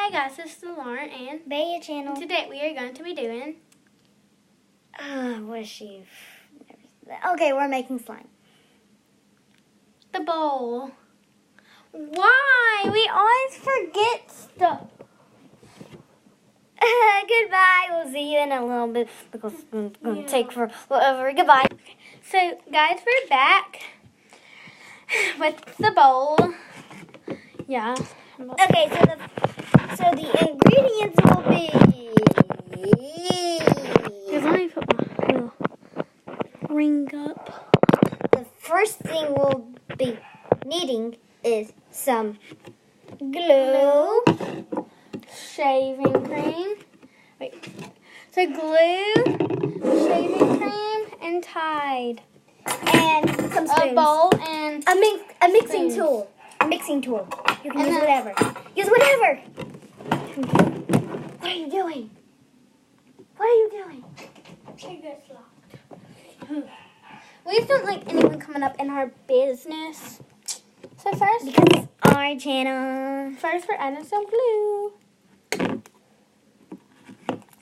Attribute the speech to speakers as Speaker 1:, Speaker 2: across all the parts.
Speaker 1: Hi guys, this is Lauren and
Speaker 2: Baya channel.
Speaker 1: today we are going to be doing
Speaker 2: What is she? Okay, we're making slime.
Speaker 1: the bowl. Why? We always forget stuff.
Speaker 2: Goodbye. We'll see you in a little bit because it's going to take forever. Goodbye.
Speaker 1: So guys, we're back with the bowl. Yeah.
Speaker 2: Okay, so the ingredients will be.
Speaker 1: Let me put my little ring up.
Speaker 2: The first thing we'll be needing is some glue.
Speaker 1: Shaving cream. Wait. So glue, shaving cream, and Tide.
Speaker 2: And some spoons.
Speaker 1: A bowl and
Speaker 2: A mixing
Speaker 1: spoons.
Speaker 2: tool. A mixing tool. You can
Speaker 1: And
Speaker 2: use
Speaker 1: then-
Speaker 2: whatever. Use whatever. What are you doing? What are you doing?
Speaker 1: It gets locked. We just don't like anyone coming up in our business. So first
Speaker 2: Our channel.
Speaker 1: we're adding some glue.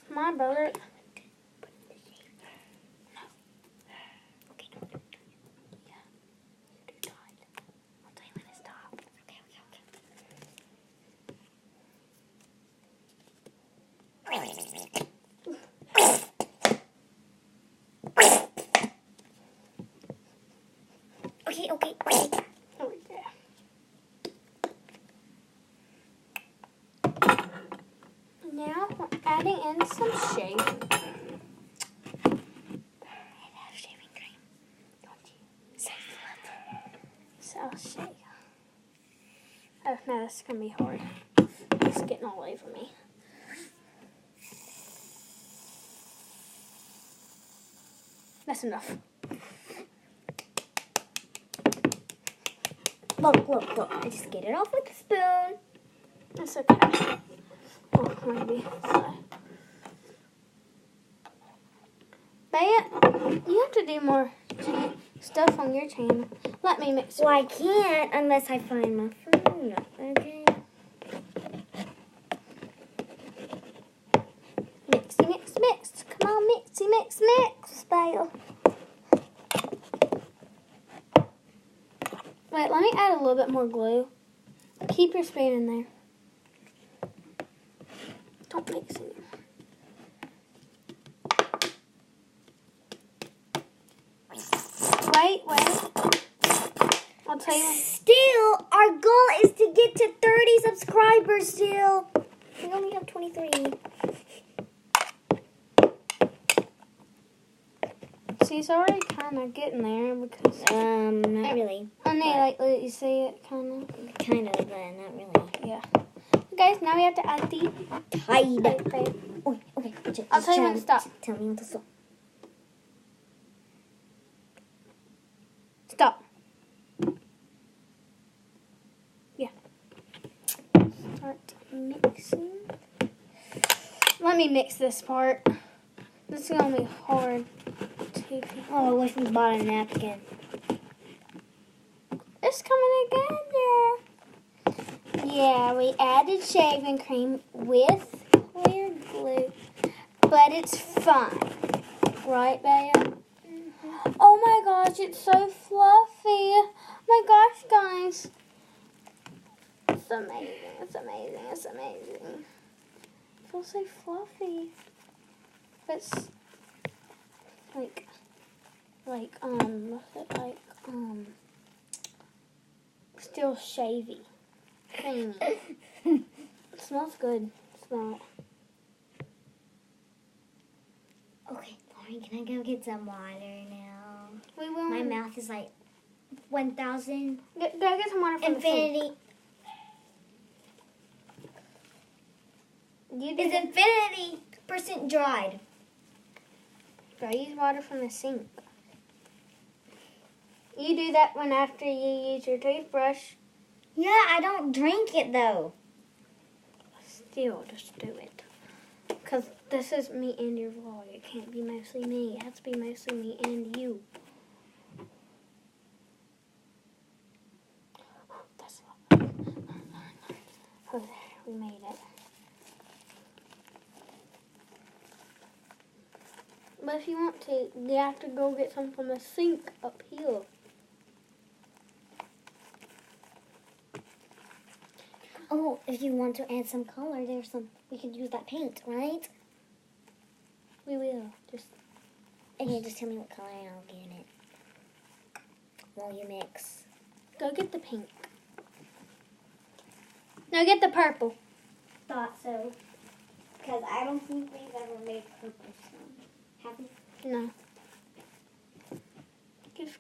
Speaker 1: My brother.
Speaker 2: Okay.
Speaker 1: Oh, yeah. Now we're adding in some shaving cream.
Speaker 2: I love shaving cream. Don't you?
Speaker 1: So I'll show you. Oh no, this is gonna be hard. It's getting all over me. That's enough.
Speaker 2: Look. I just get it off with a spoon.
Speaker 1: That's okay. Oh, maybe. Baya, you have to do more stuff on your channel. Let me mix it.
Speaker 2: Well, I can't unless I find my phone. Okay.
Speaker 1: Mix. Come on, mix, Baya. Wait, let me add a little bit more glue. Keep your spoon in there. Don't mix it. Wait. I'll tell you.
Speaker 2: Still, our goal is to get to 30 subscribers still. We only have 23.
Speaker 1: See, it's already kind of getting there because.
Speaker 2: Not really.
Speaker 1: And they like let you see it, kind of.
Speaker 2: Kind of, but not really.
Speaker 1: Yeah. Guys, now we have to add the
Speaker 2: Tide.
Speaker 1: Tide.
Speaker 2: Okay.
Speaker 1: I'll tell you when to stop.
Speaker 2: Tell me when to stop.
Speaker 1: Stop. Yeah. Start mixing. Let me mix this part. This is gonna be hard.
Speaker 2: Oh, I wish we bought a napkin.
Speaker 1: It's coming together. Yeah, we added shaving cream with clear glue, but it's fine. Right, Baya? Oh my gosh, it's so fluffy. Oh my gosh, guys. It's amazing. It feels so fluffy. It's still shavy. It smells good. Smell it.
Speaker 2: Okay, Lauren, can I go get some water now?
Speaker 1: We will.
Speaker 2: My mouth is like 1,000
Speaker 1: Go get some water from
Speaker 2: infinity.
Speaker 1: the sink.
Speaker 2: It's infinity% dried.
Speaker 1: Go use water from the sink. You do that when after you use your toothbrush.
Speaker 2: Yeah, I don't drink it though.
Speaker 1: Still, just do it. Because this is me and your vlog. It can't be mostly me. It has to be mostly me and you. That's Oh, there, we made it. But if you want to, you have to go get some from the sink up here.
Speaker 2: Oh, if you want to add some color, we could use that paint, right?
Speaker 1: We will.
Speaker 2: Okay, just tell me what color and I'll get it. While you mix.
Speaker 1: Go get the pink. No, get the purple.
Speaker 2: Thought so. Because I don't think we've ever made purple slime. Have we?
Speaker 1: No. Give.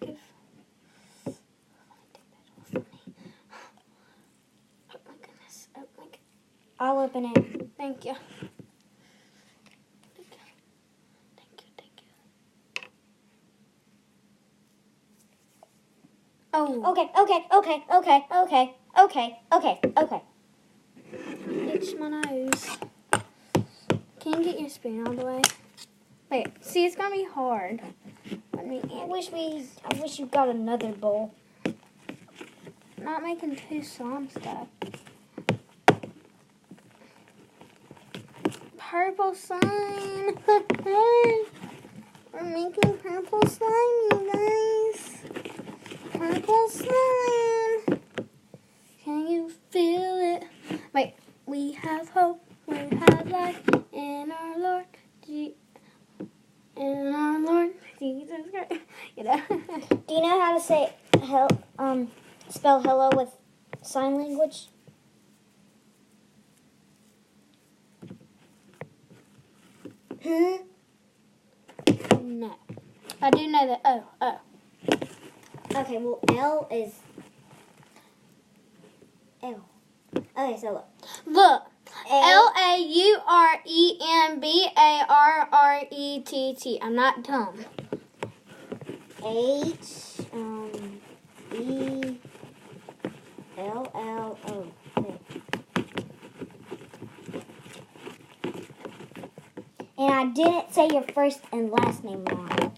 Speaker 1: Oh my goodness. Oh my goodness.
Speaker 2: I'll open it.
Speaker 1: Thank you. Oh.
Speaker 2: Okay.
Speaker 1: Itch my nose. Can you get your spoon all the way? Wait, see, it's gonna be hard. Let me
Speaker 2: I wish you got another bowl.
Speaker 1: not making two slime stuff. Purple slime. We're making purple slime, you guys. Purple slime. Can you feel it? Wait, we have hope. We have life in our Lord. In our Lord Jesus Christ. You know.
Speaker 2: Do you know how to say spell hello with sign language?
Speaker 1: No. I do know that. Oh.
Speaker 2: Okay, well, L is L. Okay, so
Speaker 1: Look. LAURENBARRETT. I'm not dumb.
Speaker 2: HELLO. And I didn't say your first and last name wrong.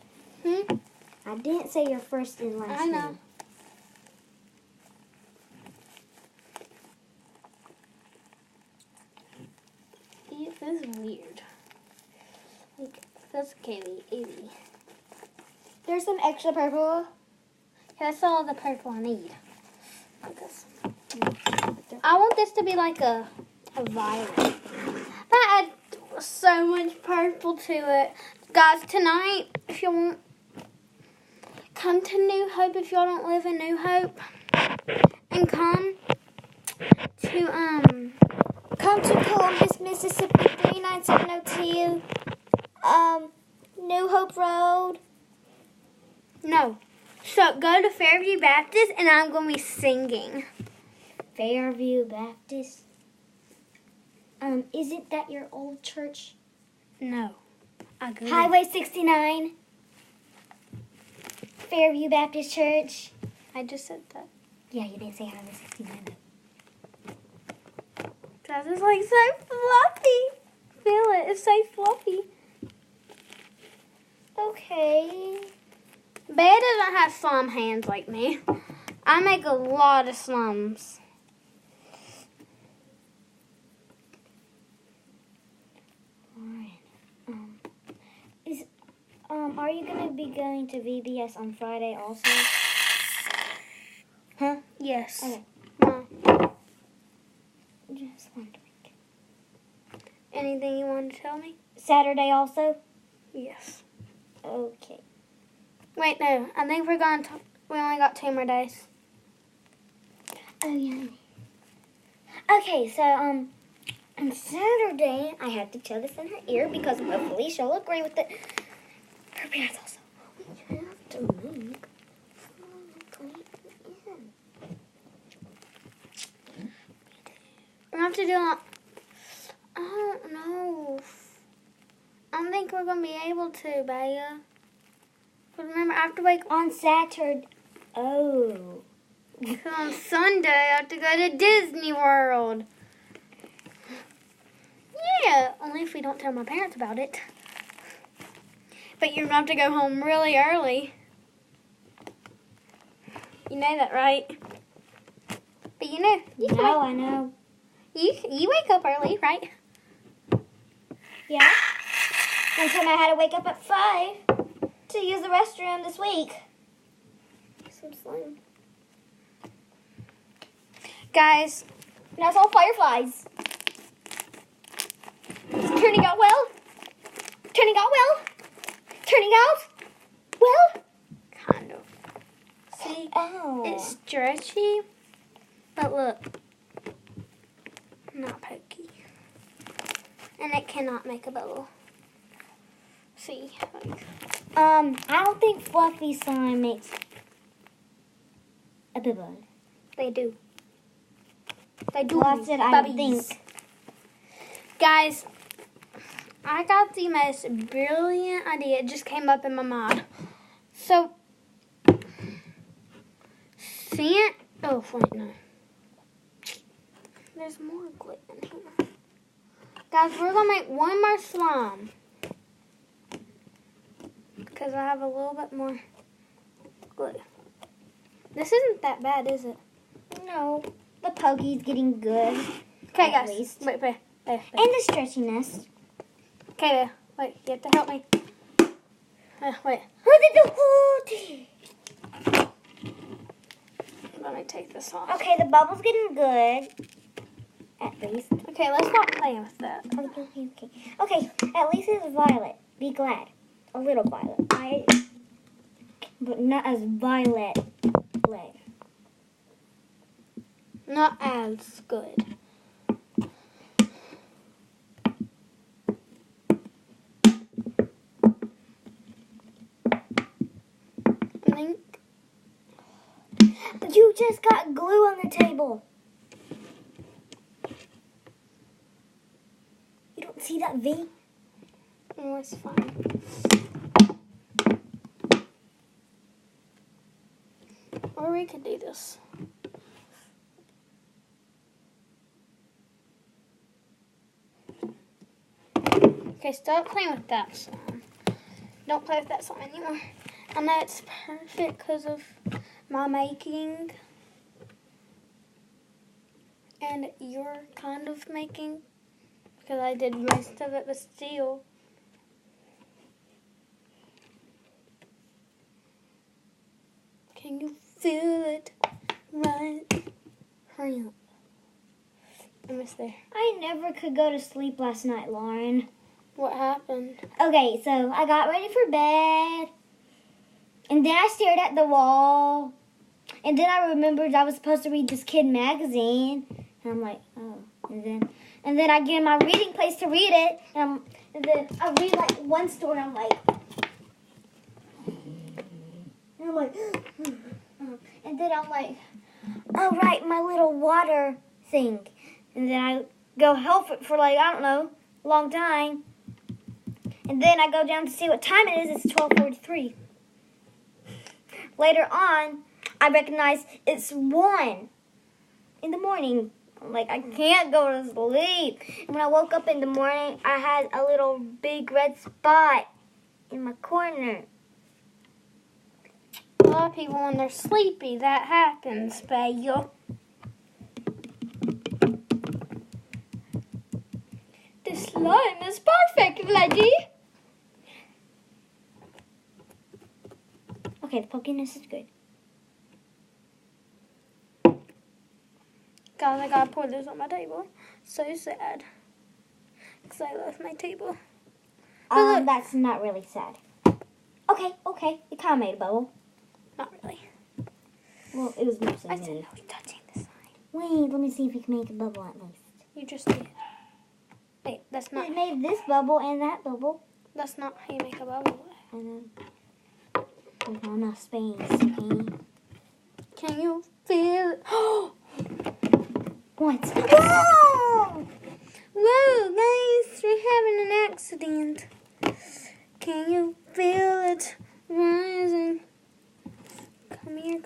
Speaker 2: I didn't say your first and last name.
Speaker 1: I know. This is weird. Like, that's easy.
Speaker 2: There's some extra purple.
Speaker 1: That's all the purple I need. Like this. I want this to be like a violet. That adds so much purple to it. Guys, tonight, if you want, come to New Hope if y'all don't live in New Hope. And come to
Speaker 2: Columbus, Mississippi 39702. New Hope Road.
Speaker 1: No. So go to Fairview Baptist and I'm going to be singing.
Speaker 2: Fairview Baptist. Isn't that your old church?
Speaker 1: No. I go
Speaker 2: Highway 69. Fairview Baptist Church.
Speaker 1: I just said that.
Speaker 2: Yeah, you didn't say Highway 69 though.
Speaker 1: That is like so fluffy. Feel it. It's so fluffy.
Speaker 2: Okay.
Speaker 1: Bear doesn't have slime hands like me. I make a lot of slimes.
Speaker 2: Alright. Are you gonna be going to VBS on Friday also?
Speaker 1: Huh? Yes.
Speaker 2: Okay.
Speaker 1: No.
Speaker 2: Just wondering.
Speaker 1: Anything you want to tell me?
Speaker 2: Saturday also?
Speaker 1: Yes.
Speaker 2: Okay.
Speaker 1: Wait, no. I think we're going to... We only got 2 more days.
Speaker 2: Oh, yeah. Okay, so, on Saturday, I have to tell this in her ear because hopefully she'll agree with it. Her parents also. We have to make
Speaker 1: We have to do... I don't know. I don't think we're going to be able to, Baya. But remember, I have to wake
Speaker 2: on Saturday. Oh.
Speaker 1: Because on Sunday, I have to go to Disney World. Yeah, only if we don't tell my parents about it. But you're going to have to go home really early. You know that, right? But you know.
Speaker 2: I know.
Speaker 1: You wake up early, right?
Speaker 2: Yeah. One time I had to wake up at 5 to use the restroom this week. Some slime.
Speaker 1: Guys,
Speaker 2: Now it's all fireflies. It's turning out well. Turning out well. Turning out well.
Speaker 1: kind of. See,
Speaker 2: Oh.
Speaker 1: it's stretchy, but look, not pokey. And it cannot make a bubble. See, like,
Speaker 2: I don't think fluffy slime makes a bubble.
Speaker 1: they do. They do.
Speaker 2: Well, that's it, I would
Speaker 1: bubbies.
Speaker 2: think.
Speaker 1: Guys, I got the most brilliant idea. It just came up in my mind. So, oh, wait, no. There's more glue in here. Guys, we're going to make one more slime. Because I have a little bit more glue. This isn't that bad, is it?
Speaker 2: No, the pokey's getting good.
Speaker 1: Okay,
Speaker 2: At
Speaker 1: guys.
Speaker 2: least.
Speaker 1: Wait.
Speaker 2: And the stretchiness.
Speaker 1: Okay, wait. You have to help me. Wait. Let me take this off.
Speaker 2: Okay, the bubble's getting good. At least.
Speaker 1: Okay, let's not play with that.
Speaker 2: Okay, at least it's violet. Be glad. A little violet. But not as violet.
Speaker 1: Not as good. I think.
Speaker 2: But you just got glue on the table. You don't see that V?
Speaker 1: Oh, it's fine. Or we could do this. Okay, stop playing with that slime. Don't play with that slime anymore. I know it's perfect because of my making. And you're kind of making. Because I did most of it, but still. Can you feel it? Right. Hurry up. Almost there.
Speaker 2: I never could go to sleep last night, Lauren.
Speaker 1: What happened?
Speaker 2: Okay, so I got ready for bed. And then I stared at the wall. And then I remembered I was supposed to read this kid magazine. And I'm like, oh. And then I get in my reading place to read it. And then I read like one story and I'm like. And then I'm like, oh right, my little water thing. And then I go help it for like, I don't know, a long time. And then I go down to see what time it is. It's 12:43. Later on, I recognize it's 1 in the morning. I'm like, I can't go to sleep. And when I woke up in the morning, I had a little big red spot in my corner.
Speaker 1: A lot of people, when they're sleepy, that happens, baby. This slime is perfect, lady.
Speaker 2: Okay, the pokiness is good.
Speaker 1: Guys, I gotta pour this on my table. So sad. Because I left my table. But look,
Speaker 2: That's not really sad. Okay, it kind of made a bubble.
Speaker 1: not really.
Speaker 2: Well, it was mostly
Speaker 1: I said
Speaker 2: me.
Speaker 1: no touching the side.
Speaker 2: Wait, let me see if we can make a bubble at least.
Speaker 1: You just did. Wait, that's not.
Speaker 2: It made this bubble and that bubble.
Speaker 1: That's not how you make a bubble.
Speaker 2: And then there's not enough space. Okay.
Speaker 1: Can you feel it?
Speaker 2: What? Whoa!
Speaker 1: Whoa, guys, we're having an accident. Can you feel it rising? Come here.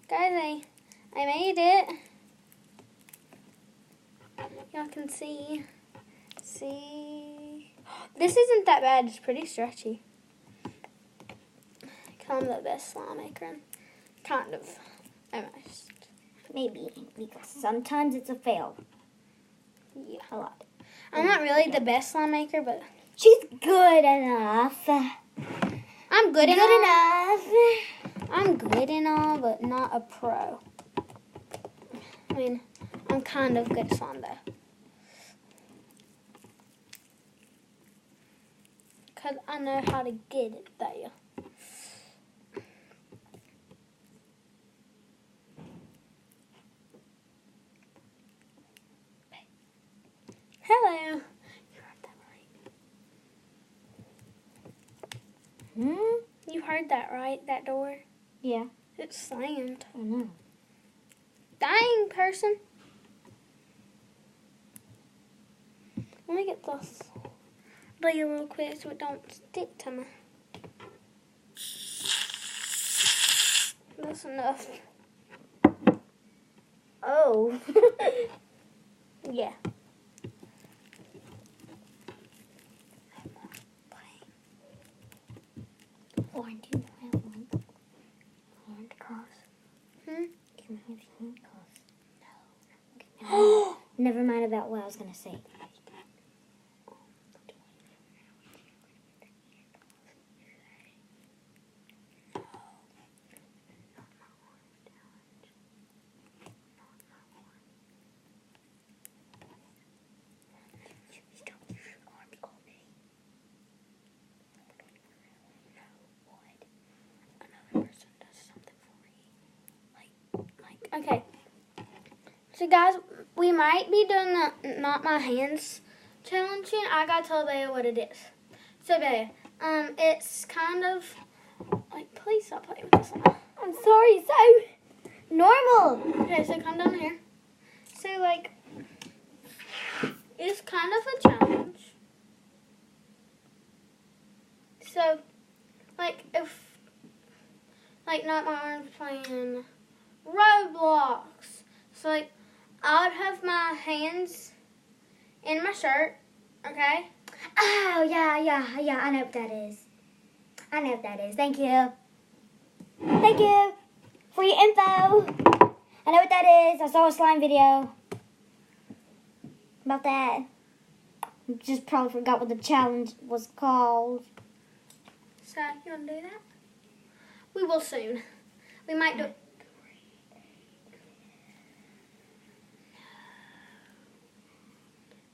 Speaker 1: Guys, I made it. Y'all can see. See? This isn't that bad. It's pretty stretchy. I'm the best slime maker. Kind of. Almost.
Speaker 2: Maybe, because sometimes it's a fail.
Speaker 1: Yeah.
Speaker 2: A lot.
Speaker 1: I'm not really the best slime maker, but
Speaker 2: She's good enough.
Speaker 1: I'm good enough.
Speaker 2: enough.
Speaker 1: I'm good and all, but not a pro. I mean, I'm kind of good at slime though. Because I know how to get it there. Hello. You heard that right? You heard that right? That door?
Speaker 2: Yeah.
Speaker 1: It slammed.
Speaker 2: I know.
Speaker 1: Dang, person. Let me get this layer real quick so it don't stick to me. That's enough.
Speaker 2: Oh.
Speaker 1: Yeah.
Speaker 2: Lauren, do you have one hand cause? Do you have hand cause? No. Never mind about what I was going to say.
Speaker 1: Okay. So guys, we might be doing the not my hands challenging. I gotta tell Bea what it is. So Bea, it's kind of like, please stop playing with this one.
Speaker 2: I'm sorry, so normal.
Speaker 1: Okay, so come down here. So like, it's kind of a challenge. So, like if, like not my arms playing Roblox. So like, I would have my hands in my shirt, okay?
Speaker 2: Oh, yeah, I know what that is. Thank you. Thank you for your info. I know what that is. I saw a slime video about that. Just probably forgot what the challenge was called.
Speaker 1: So, you want to do that? We will soon. We might do it.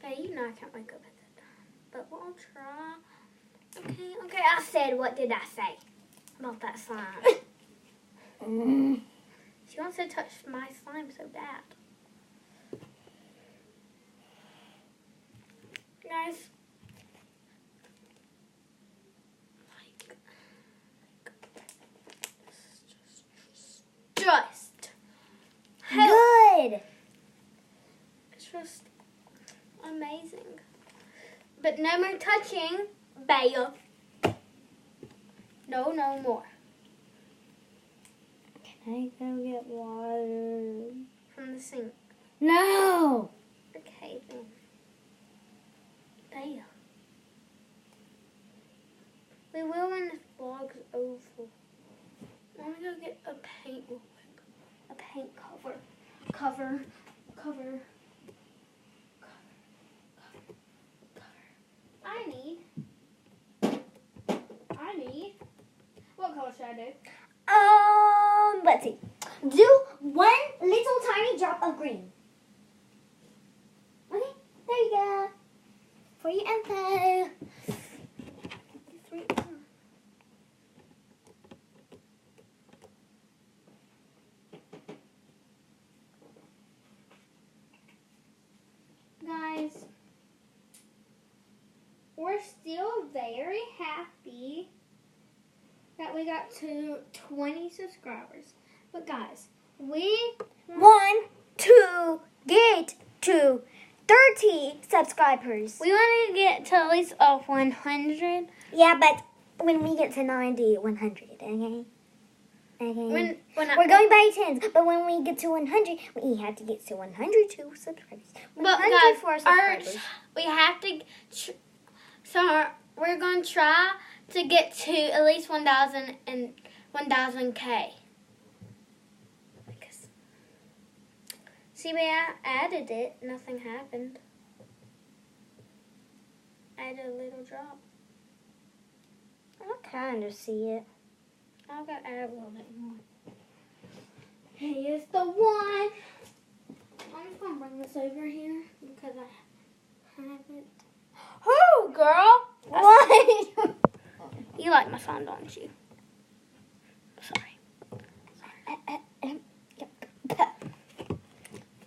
Speaker 1: But you know I can't wake up at that time. But we'll try. Okay, I said, what did I say about that slime? She wants to touch my slime so bad. Guys. Just
Speaker 2: Good.
Speaker 1: It's just amazing. But no more touching, Bea. No more.
Speaker 2: Can I go get water?
Speaker 1: From the sink.
Speaker 2: No.
Speaker 1: Okay, then. Bea. We will when this vlog's over. Let me go get a paint real quick. A paint cover. I need. What color should I do?
Speaker 2: Let's see. Do one little tiny drop of green. Okay, there you go. For your info.
Speaker 1: Guys, we're still very happy that we got to 20 subscribers. But guys, we
Speaker 2: Want to get to 30 subscribers.
Speaker 1: want to get to at least 100.
Speaker 2: Yeah, but when we get to 90, 100, okay? Okay.
Speaker 1: We're
Speaker 2: going by tens, but when we get to 100, we have to get to 102 subscribers.
Speaker 1: But guys, we have to. So we're going to try to get to at least 1,000 and 1,000K. Because see, I added it, nothing happened. add a little drop.
Speaker 2: I kind of see it.
Speaker 1: I'll go add a little bit more. Here's the one. I'm just gonna bring this over here because I haven't. Oh, girl!
Speaker 2: What?
Speaker 1: You like my phone, don't you? Sorry.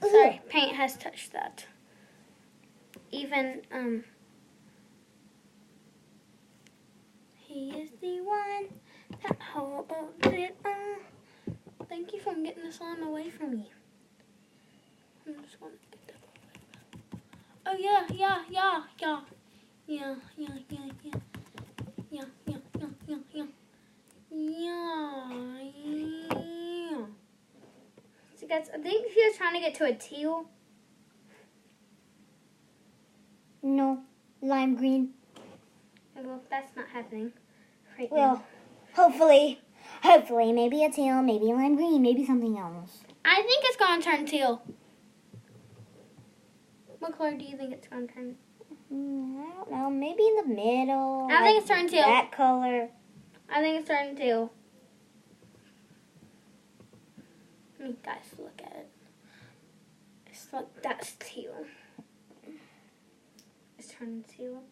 Speaker 1: Sorry, paint has touched that. Even, he is the one that holds it all. Thank you for getting the slime away from me. I'm just gonna get that away. Oh, yeah. Yeah. So guys, I think he was trying to get to a teal.
Speaker 2: No, lime green.
Speaker 1: Well, that's not happening right
Speaker 2: Well,
Speaker 1: now.
Speaker 2: hopefully, maybe a teal, maybe lime green, maybe something else.
Speaker 1: I think it's going to turn teal. What color do you think it's going to turn?
Speaker 2: I don't know, maybe in the middle.
Speaker 1: I think it's turning teal.
Speaker 2: That color.
Speaker 1: I think it's turning teal. You guys, look at it. It's like, that's teal. It's turning teal.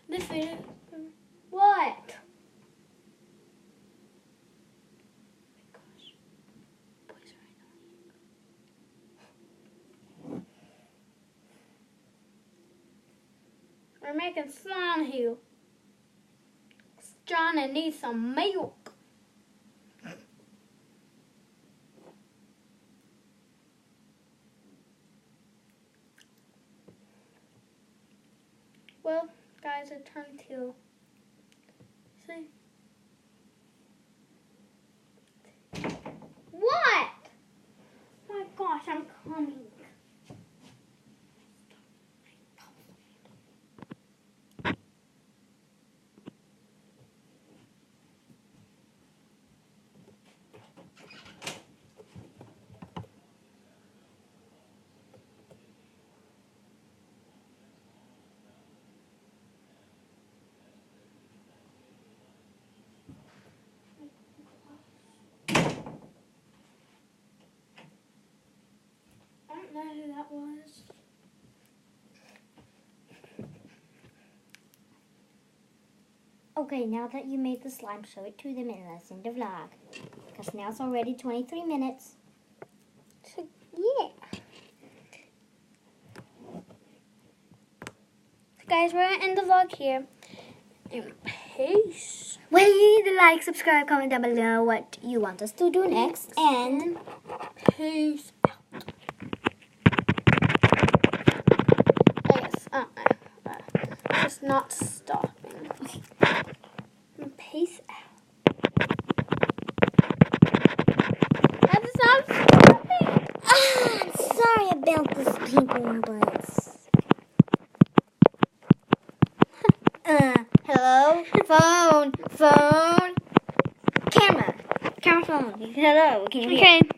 Speaker 1: This video. What? We're making slime here. Johnny needs some milk. Well, guys, it turned teal. See? What? My gosh, I'm coming. I don't know who that was.
Speaker 2: Okay, now that you made the slime, show it to them and let's end the vlog. Because now it's already 23 minutes.
Speaker 1: So, yeah. So guys, we're going to end the vlog here. And peace.
Speaker 2: Please like, subscribe, comment down below what you want us to do next. And
Speaker 1: Peace out. It's not stopping. Peace out. That's not stopping.
Speaker 2: I'm sorry about this, people, but hello, phone, camera, phone. Hello, can you hear?
Speaker 1: Okay.